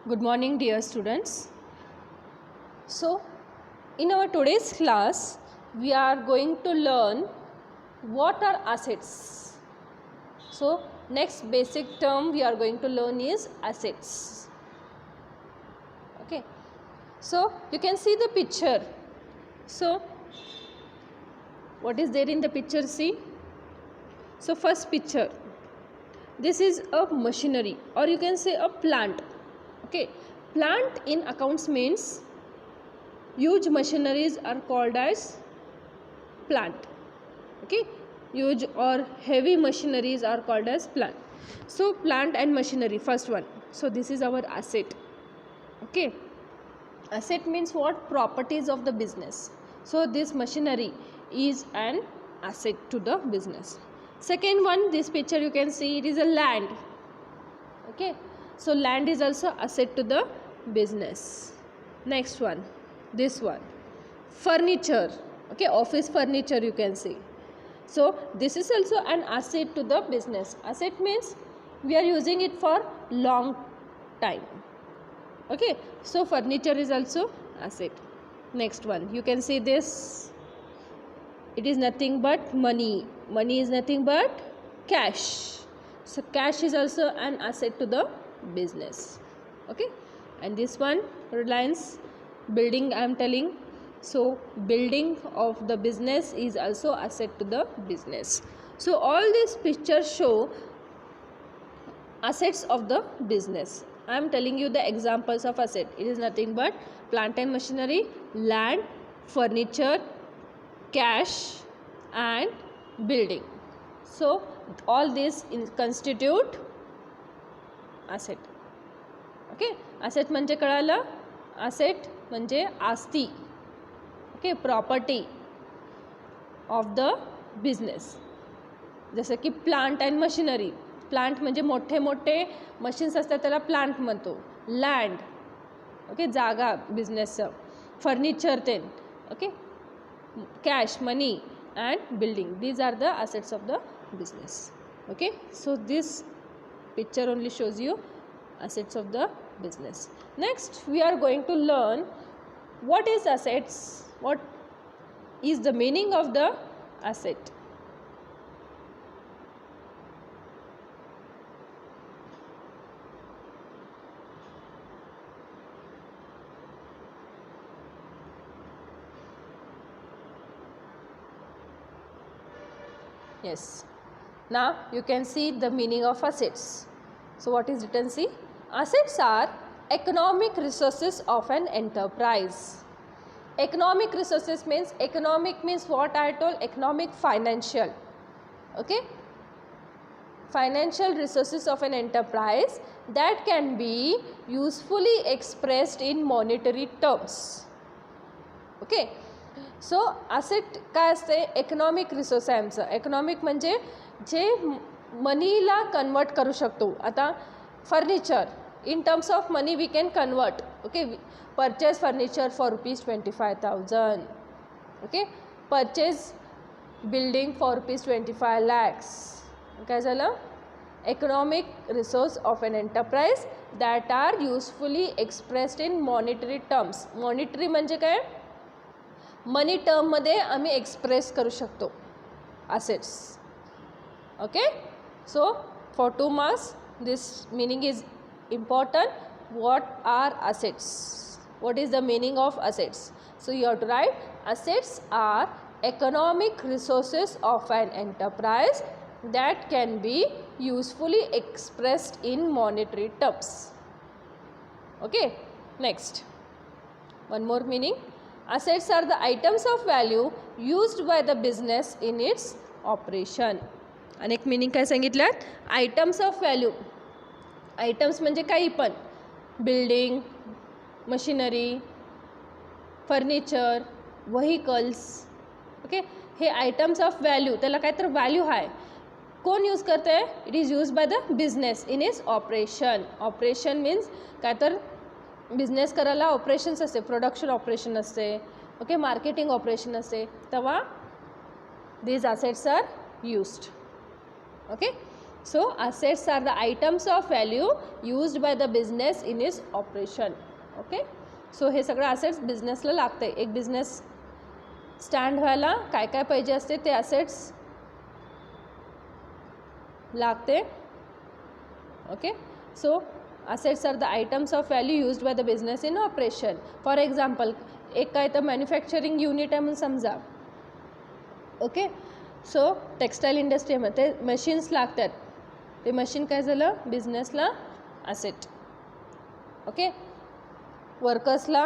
Good morning, dear students. So, in our today's class, we are going to learn what are assets. So, next basic term we are going to learn is assets. Okay. So, you can see the picture. So, what is there in the picture? See. So, first picture. This is a machinery, or you can say a plant. Okay, plant in accounts means huge machineries are called as plant. Okay, huge or heavy machineries are called as plant. So plant and machinery, first one. So this is our asset. Okay, asset means what? Properties of the business. So this machinery is an asset to the business. Second one, this picture you can see, it is a land. Okay, so land is also asset to the business. Next one, this one, furniture. Okay, office furniture you can see. So this is also an asset to the business. Asset means we are using it for long time. Okay, so furniture is also asset. Next one, you can see this. It is nothing but money. Money is nothing but cash. So cash is also an asset to the business. Okay, and this one, Reliance building, I am telling. So building of the business is also asset to the business. So all these pictures show assets of the business. I am telling you the examples of asset. It is nothing but plant and machinery, land, furniture, cash and building. So all these constitute asset. Okay, asset म्हणजे कळालं? asset म्हणजे आस्ती. Okay, property of the business. जसं की plant and machinery. Plant म्हणजे मोठे मोठे machines असतात त्याला प्लांट म्हणतो. लँड, ओके, जागा बिझनेसचं. फर्निचर तेन, okay, cash, money and building, these are the assets of the business. Okay, so this picture only shows you assets of the business. Next we are going to learn what is assets, what is the meaning of the asset. Yes, now you can see the meaning of assets. So what is written? See, assets are economic resources of an enterprise. Economic resources means, economic means what I told, economic, financial. Okay, financial resources of an enterprise that can be usefully expressed in monetary terms. Okay, so asset काय असते? Economic resource आहे आमचं. Economic म्हणजे जे Manila convert करू शकतो. आता furniture in terms of money we can convert. Okay, purchase furniture for ₹25,000. Okay, purchase building for ₹25 lakhs. काय झालं? Economic resource of an enterprise that are usefully expressed in monetary terms. Monetary म्हणजे काय? Money टर्ममध्ये आम्ही express करू शकतो assets. Okay, so for 2 marks this meaning is important. What are assets? What is the meaning of assets? So you have to write, assets are economic resources of an enterprise that can be usefully expressed in monetary terms. Okay, next one more meaning. Assets are the items of value used by the business in its operation. अनेक meaning काय सांगितल्यात? Items of value. Items म्हणजे काही पण, building, machinery, furniture, vehicles. Okay, हे items of value, त्याला काय तर व्हॅल्यू आहे. कोण यूज करते आहे? It is use by the business in its operation. Operation means काय तर बिझनेस करायला ऑपरेशन्स असते, प्रोडक्शन ऑपरेशन असते, ओके, मार्केटिंग ऑपरेशन असते, तेव्हा these assets are used. Okay, So assets are the items of value used by the business in its operation. Okay, so हे सगळं assets businessला लागते. एक business stand व्हायला काय काय पाहिजे असते ते assets लागते. Okay, so assets are the items of value used by the business in operation. For example, एक काय तर मॅन्युफॅक्चरिंग युनिट आहे म्हणून समजा. ओके, सो टेक्स्टाईल इंडस्ट्रीमध्ये मशीन्स लागतात. ते मशीन काय झालं बिझनेसला ॲसेट. ओके, वर्कर्सला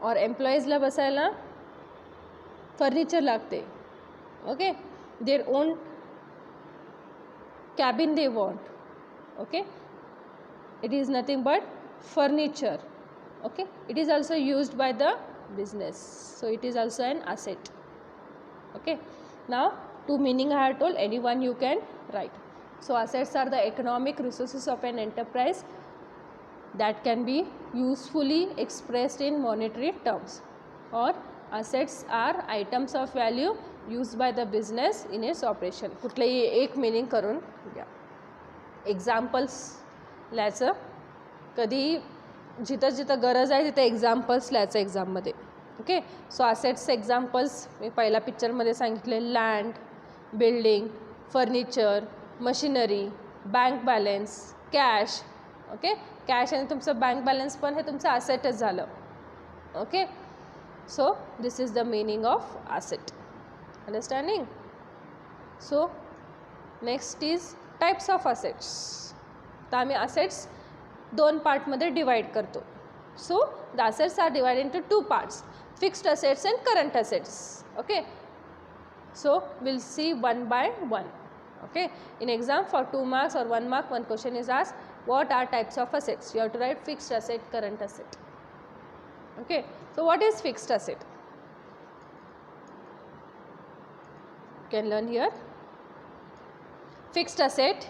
और एम्प्लॉईजला बसायला फर्निचर लागते. Okay, their own cabin they want. Okay, it is nothing but furniture. Okay, it is also used by the business, so it is also an asset. Okay, now two meaning I have told, anyone you can write. So assets are the economic resources of an enterprise that can be usefully expressed in monetary terms, or assets are items of value used by the business in its operation. कुठलेही एक meaning करून घ्या. Examples लिहायचं. कधी जिथं जिथं गरज आहे तिथे एक्झाम्पल्स लिहायचं एक्झाममध्ये. ओके, सो असेट्स एक्झाम्पल्स मी पहिल्या पिक्चरमध्ये सांगितले. Land, building, furniture, machinery, bank balance, cash. Okay, cash आणि तुमचं बँक बॅलन्स पण हे तुमचं असेटच झालं. Okay, so this is the meaning of asset. Understanding? So next is types of assets. तर आम्ही assets दोन पार्टमध्ये डिवाइड करतो. So the assets are divided into two parts, fixed assets and current assets. Okay, so we'll see one by one. Okay, in exam for 2 marks or 1 mark, one question is asked, what are types of assets? You have to write fixed asset, current asset. Okay, so what is fixed asset? You can learn here. Fixed asset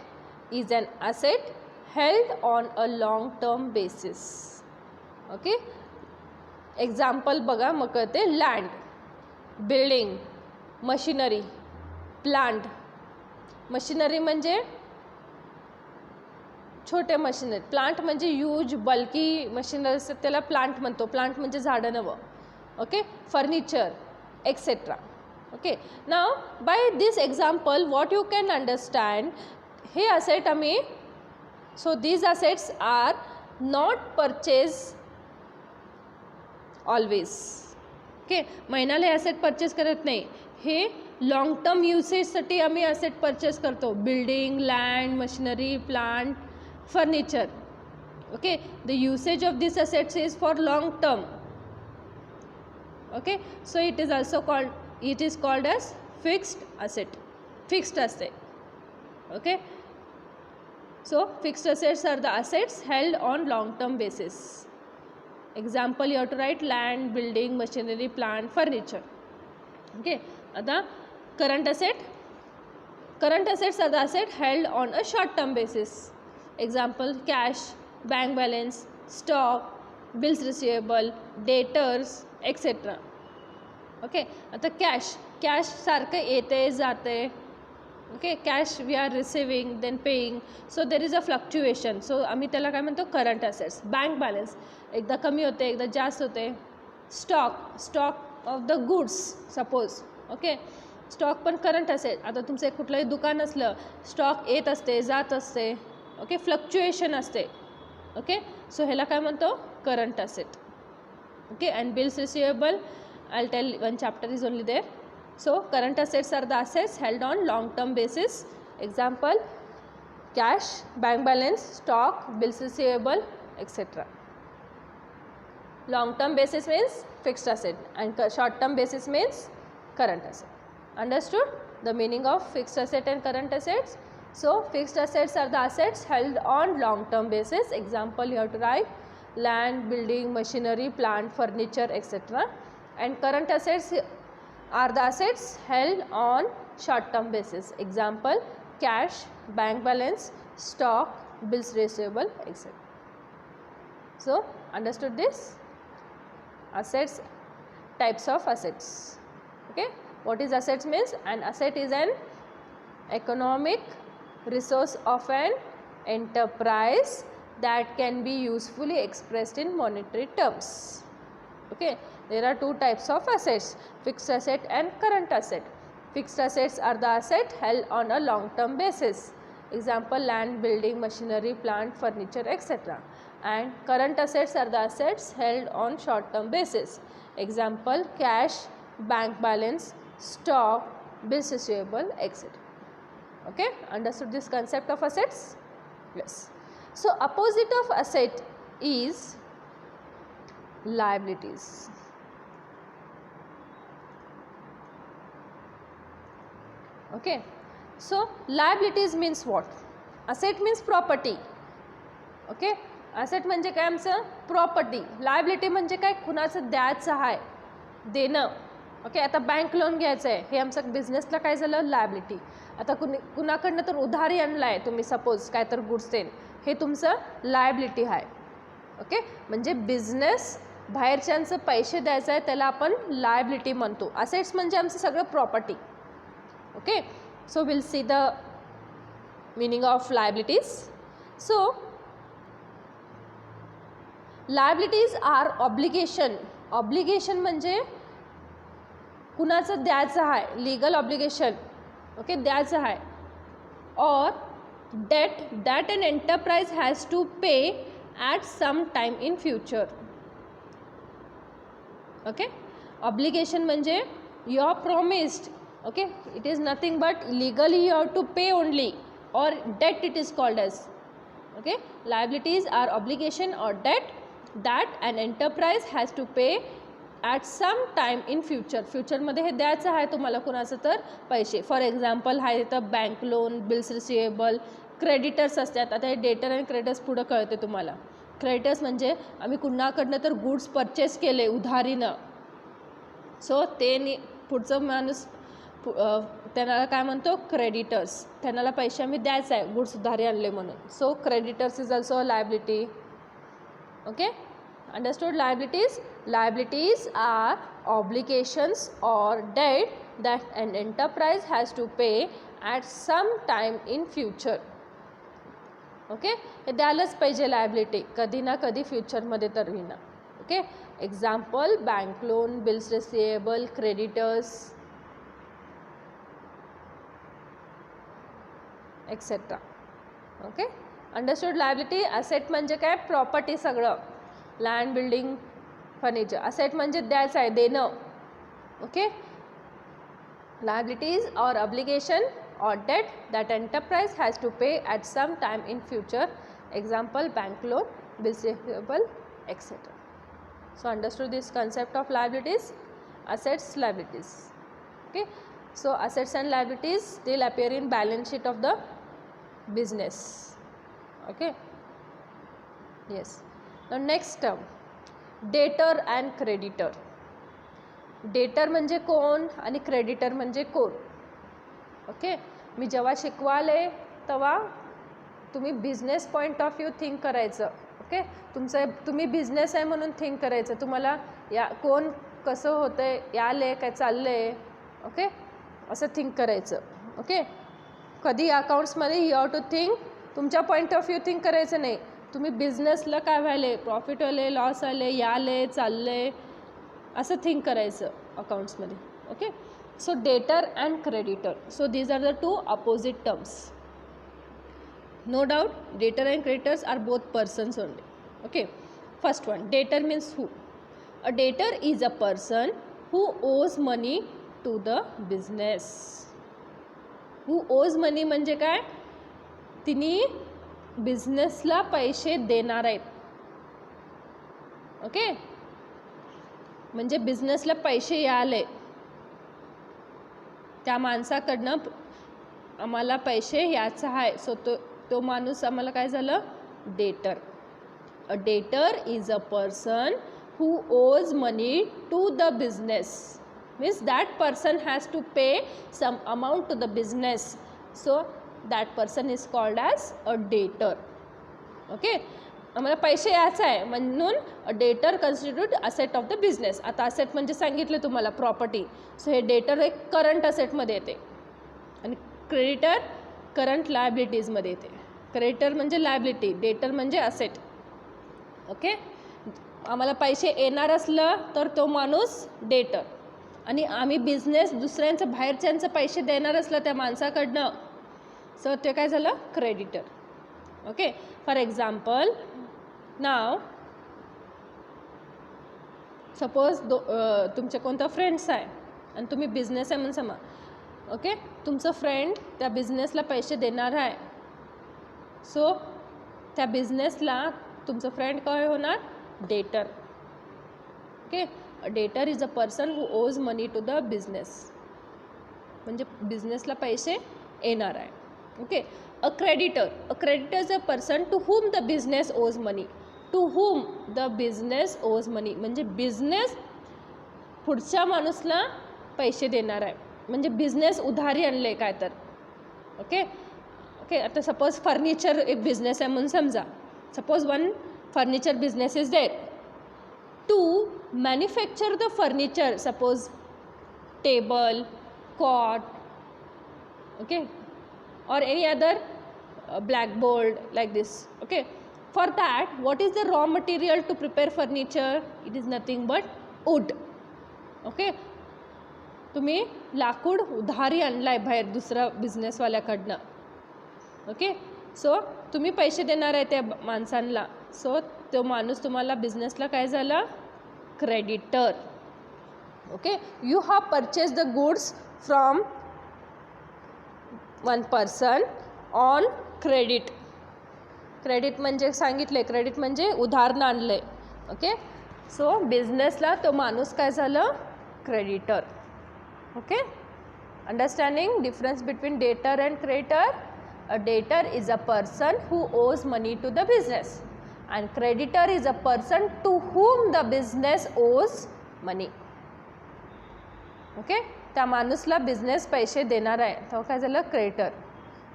is an asset held on a long term basis. Okay, example बघा मग कळते. Land, building, machinery, plant. Machinery म्हणजे छोटे machinery. Plant म्हणजे huge bulky machinery असतात त्याला plant म्हणतो. Plant म्हणजे झाडं नवं. Okay, furniture etcetera. Okay, now by this example what you can understand, हे असेट आम्ही, so these assets are not purchase always. Okay, महिन्याला हे असेट परचेस करत नाही. हे लॉंग टर्म युसेजसाठी आम्ही असेट परचेस करतो. Building, land, machinery, plant, furniture. Okay, the usage of these assets is for long term. Okay, so it is called as fixed asset. Fixed asset. Okay, so fixed assets are the assets held on long term basis. Example, you have to write land, building, machinery, plant, furniture. Okay, the current asset. Current assets are the asset held on a short term basis. Example, cash, bank balance, stock, bills receivable, debtors, etc. Okay, आता cash सारखं येते जाते. Okay, cash we are receiving then paying, so there is a fluctuation. So आम्ही त्याला काय म्हणतो current assets. Bank balance एकदा कमी होते एकदा जास्त होते. Stock of the goods suppose. Okay, stock पण करंट असेट. आता तुमचं एक कुठलंही दुकान असलं, स्टॉक येत असते जात असते. ओके, फ्लक्च्युएशन असते. ओके, सो ह्याला काय म्हणतो current asset. Okay, and bills receivable, I tell one chapter is only there. So current assets are the assets held on long term basis. Example, cash, bank balance, stock, bills receivable, etcetera. Long term basis means fixed asset and short term basis means current asset. Understood the meaning of fixed asset and current assets? So fixed assets are the assets held on long term basis. Example, you have to write land, building, machinery, plant, furniture, etc. And current assets are the assets held on short term basis. Example, cash, bank balance, stock, bills receivable, etc. So understood this? Assets, types of assets. Okay, what is assets means? An asset is an economic resource of an enterprise that can be usefully expressed in monetary terms. Okay, there are two types of assets, fixed asset and current asset. Fixed assets are the asset held on a long term basis, example land, building, machinery, plant, furniture, etc. And current assets are the assets held on short term basis, example cash, bank balance, stock, bills receivable, etc. Okay, understood this concept of assets? Yes. So opposite of asset is liabilities. Okay, so liabilities means what? Asset means property. Okay, asset म्हणजे काय आमचं property, liability म्हणजे काय कुणाचं द्यायचं आहे, देणं. Okay, आता बँक लोन घ्यायचं आहे, हे आमचं बिझनेसला काय झालं लायबिलिटी. आता कुणाकडनं तर उधारी आणला आहे तुम्ही, सपोज काय तर गुड्स देन, हे तुमचं लायबिलिटी आहे. ओके, म्हणजे बिझनेस बाहेरच्यांचं पैसे द्यायचं आहे त्याला आपण लायबिलिटी म्हणतो. असेट्स म्हणजे आमचं सगळं property. Okay, so we'll see the meaning of liabilities. So liabilities are obligation. Obligation म्हणजे कुणाचं द्यायचं आहे, legal obligation. Okay, द्यायचं आहे. Or debt that an enterprise has to pay at some time in future. Okay, obligation म्हणजे you are promised. Okay, it is nothing but legally you have to pay only, or debt it is called as. Okay, liabilities are obligation or debt that an enterprise has to pay at some time in future. Future मध्ये हे द्यायचं आहे तुम्हाला कुणाचं तर पैसे. For example आहे तर bank loan, bills receivable, creditors असतात. आता हे डेटर आणि क्रेडिटर्स पुढं कळते तुम्हाला. क्रेडिटर्स म्हणजे आम्ही कुणाकडनं तर गुड्स परचेस केले उधारीनं, सो ते पुढचं माणूस त्यांना काय म्हणतो क्रेडिटर्स, त्यांना पैसे आम्ही द्यायचं आहे गुड्स उधारी आणले म्हणून. So creditors is also a liability. Okay, understood liabilities? Liabilities are obligations or debt that an enterprise has to pay at some time in future. Okay, हे द्यायलाच पाहिजे लायबिलिटी कधी ना कधी फ्युचरमध्ये तर होईना. Okay, example bank loan, bills receivable, creditors, etcetera. Okay, understood liability? Asset म्हणजे काय प्रॉपर्टी, सगळं लँड, बिल्डिंग, फर्निचर. असेट म्हणजे द्यायचं आहे, देणं. ओके, लायबिलिटीज और obligation or debt that enterprise has to pay at some time in future, example bank loan, bills receivable, etc. So understood this concept of liabilities? Assets, liabilities. Okay, so assets and liabilities will appear in balance sheet of the business. Okay, yes. Now next term, debtor and creditor. Debtor म्हणजे कोण आणि creditor म्हणजे कोण. Okay, मी जेव्हा शिकवाले तेव्हा तुम्ही business point of view think करायचं. Okay, तुम्ही बिझनेस आहे म्हणून थिंक करायचं. तुम्हाला या कोण कसं होतं आहे, याले काय चाललं आहे, ओके, असं थिंक करायचं. ओके, कधी अकाउंट्समध्ये यू हॅव टू थिंक तुमच्या पॉईंट ऑफ व्ह्यू थिंक करायचं नाही. तुम्ही बिझनेसला काय व्हायले, प्रॉफिट आले, लॉस आले, याले चालले, असं थिंक करायचं अकाउंट्समध्ये. Okay, so debtor and creditor, so these are the two opposite terms. No doubt debtor and creditors are both persons only. Okay, first one, debtor means who. A debtor is a person who owes money to the business. Who owes money म्हणजे काय, तिने बिझनेसला पैसे देणार आहेत. Okay, म्हणजे बिझनेसला पैसे Yale, त्या माणसाकडनं आम्हाला पैसे याचा आहे, सो तो माणूस आम्हाला काय झालं, debtor. A debtor is a person who owes money to the business, means that person has to pay some amount to the business, so that person is called as a debtor. Okay, आम्हाला पैसे यायचं आहे म्हणून a debtor constitute asset of the business. आता asset म्हणजे सांगितलं तुम्हाला property, so हे डेटर एक करंट असेटमध्ये येते. आणि क्रेडिटर करंट लायबिलिटीजमध्ये येते. क्रेडिटर म्हणजे लायबिलिटी, डेटर म्हणजे असेट. ओके, आम्हाला पैसे येणार असलं तर तो माणूस डेटर, आणि आम्ही बिझनेस दुसऱ्यांचं बाहेरच्यांचं पैसे देणार असलं त्या माणसाकडनं, सो ते काय झालं, creditor. Okay, for example now suppose तुमचे कोणतं फ्रेंड्स आहे आणि तुम्ही बिझनेस आहे म्हणून समजा. ओके, तुमचं फ्रेंड त्या बिझनेसला पैसे देणार आहे, सो त्या बिझनेसला तुमचं फ्रेंड काय होणार, debtor. Okay, debtor is a person who owes money to the business, म्हणजे बिझनेसला पैसे येणार आहे. Okay, a creditor is a person to whom the business owes money. To whom the business owes money म्हणजे business पुढच्या माणूसला पैसे देणार आहे, म्हणजे बिझनेस उधारी आणले काय तर. ओके ओके, आता सपोज फर्निचर एक बिझनेस आहे म्हणून समजा. Suppose one furniture business is there. To manufacture the furniture, suppose table, cot, okay, or any other blackboard like this. Okay, for that what is the raw material to prepare furniture? It is nothing but wood. Okay, तुम्ही लाकूड उधारी आणलाय बाहेर दुसऱ्या बिझनेसवाल्याकडनं. Okay, सो तुम्ही पैसे देणार आहे त्या माणसांना, सो तो माणूस तुम्हाला बिझनेसला काय झाला, creditor. Okay, you have purchase the goods from one person on credit. Credit म्हणजे सांगितले, क्रेडिट म्हणजे उधारनं आणले. ओके, सो बिझनेसला तो माणूस काय झालं, creditor. Okay, understanding difference between debtor and creditor. A debtor is a person who owes money to the business and creditor is a person to whom the business owes money. Okay, त्या माणूसला business पैसे देणार आहे, तो काय झालं, creditor.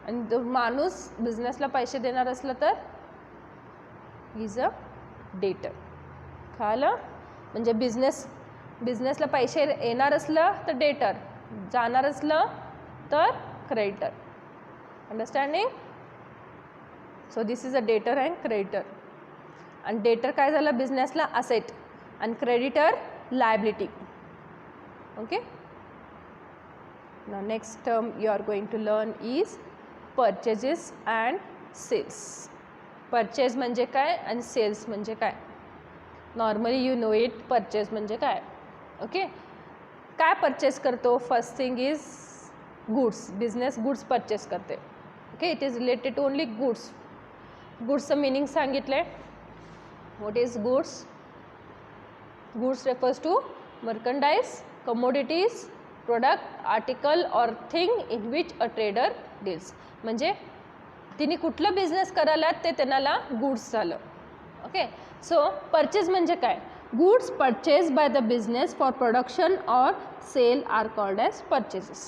आणि तो माणूस बिझनेसला पैसे देणार असलं तर इज अ डेटर. कळलं, म्हणजे बिझनेसला पैसे येणार असलं तर डेटर, जाणार असलं तर creditor. Understanding. So this is a debtor and creditor. आणि डेटर काय झालं, बिझनेसला असेट, आणि creditor liability. Okay, now next term you are going to learn is purchases and sales. Purchase म्हणजे काय आणि सेल्स म्हणजे काय. Normally you know it, purchase म्हणजे काय. ओके, काय परचेस करतो, first thing is goods. Business goods purchase करते. Okay, it is related to only goods. गुड्सचं मिनिंग सांगितलं. What is goods. Goods refers to merchandise, commodities, product, article or thing in which a trader deals. म्हणजे तिने कुठलं business करायला ते त्यांना goods झालं. ओके, सो परचेज म्हणजे काय, goods purchase by the business for production or sale are called as purchases.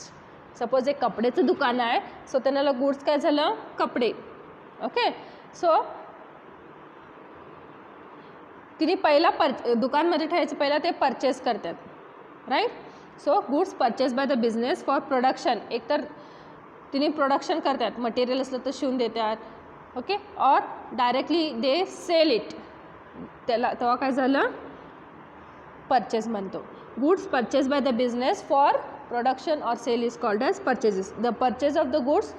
Suppose एक कपड्याचं दुकान आहे, सो त्यांना गुड्स काय झालं, कपडे. ओके, सो तिने पहिला दुकानमध्ये ठेवायचं, पहिला ते परचेस करतात, right. So goods purchase by the business for production, एकतर तिने प्रोडक्शन करतात, मटेरियल असलं तर शिवून देतात. ओके, और डायरेक्टली दे सेल इट, त्याला तेव्हा काय झालं, परचेस म्हणतो. Goods purchase by the business for production or sale is called as purchases. The purchase of the goods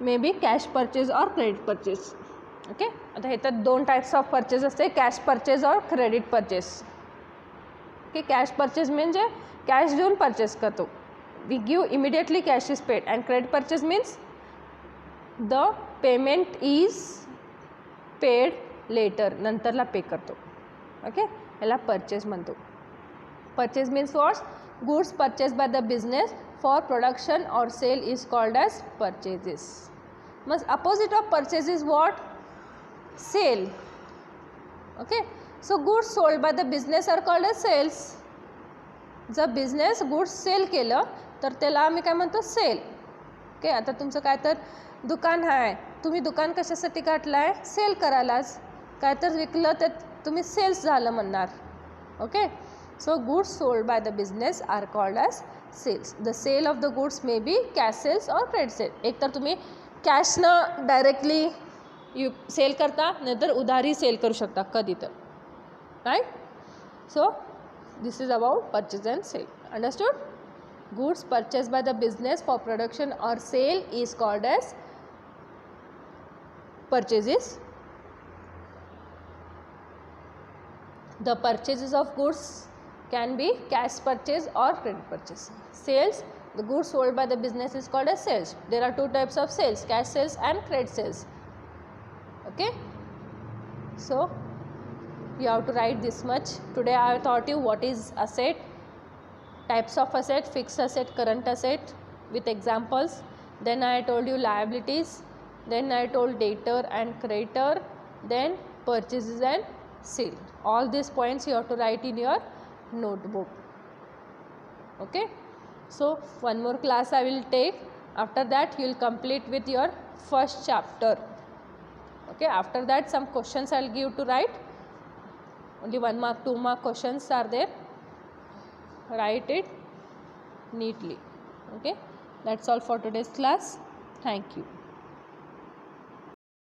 may be cash purchase or credit purchase. Okay, आता हे तर दोन types of purchase असते, cash purchase or credit purchase. Okay, cash purchase म्हणजे cash देऊन purchase करतो, we give immediately cash is paid. And credit purchase means the payment is paid later, नंतरला pay करतो. ओके, याला परचेज म्हणतो. Purchase means what, goods purchase by the business for production or sale is called as purchases. मग opposite of purchase is what, sale. Okay, so goods sold by the business are called as sales. जर business goods sale केलं तर त्याला आम्ही काय म्हणतो, cell. Okay, आता तुमचं काय तर दुकान आहे, तुम्ही दुकान कशासाठी काढलं आहे, सेल करायलाच. काय तर विकलं तर तुम्ही सेल्स झालं म्हणणार. Okay, so goods sold by the business are called as sales. The sale of the goods may be cash sales और क्रेडिट सेल. एक तर तुम्ही कॅशनं डायरेक्टली सेल करता, नाहीतर उधारी सेल करू शकता कधी तर, right. So this is about purchase and sale. Understood. Goods purchased by the business for production or sale is called as purchases. The purchases of goods can be cash purchase or credit purchase. Sales, the goods sold by the business is called as sales. There are two types of sales, cash sales and credit sales. Okay. So you have to write this much. Today I taught you what is asset, types of asset, fixed asset, current asset with examples. Then I told you liabilities, then I told debtor and creditor, then purchases and sale. All these points you have to write in your notebook. Okay. So one more class I will take. After that you will complete with your first chapter. Okay. After that some questions I will give to write. Only 1 mark, 2 mark questions are there. Write it neatly. Okay. That's all for today's class. Thank you.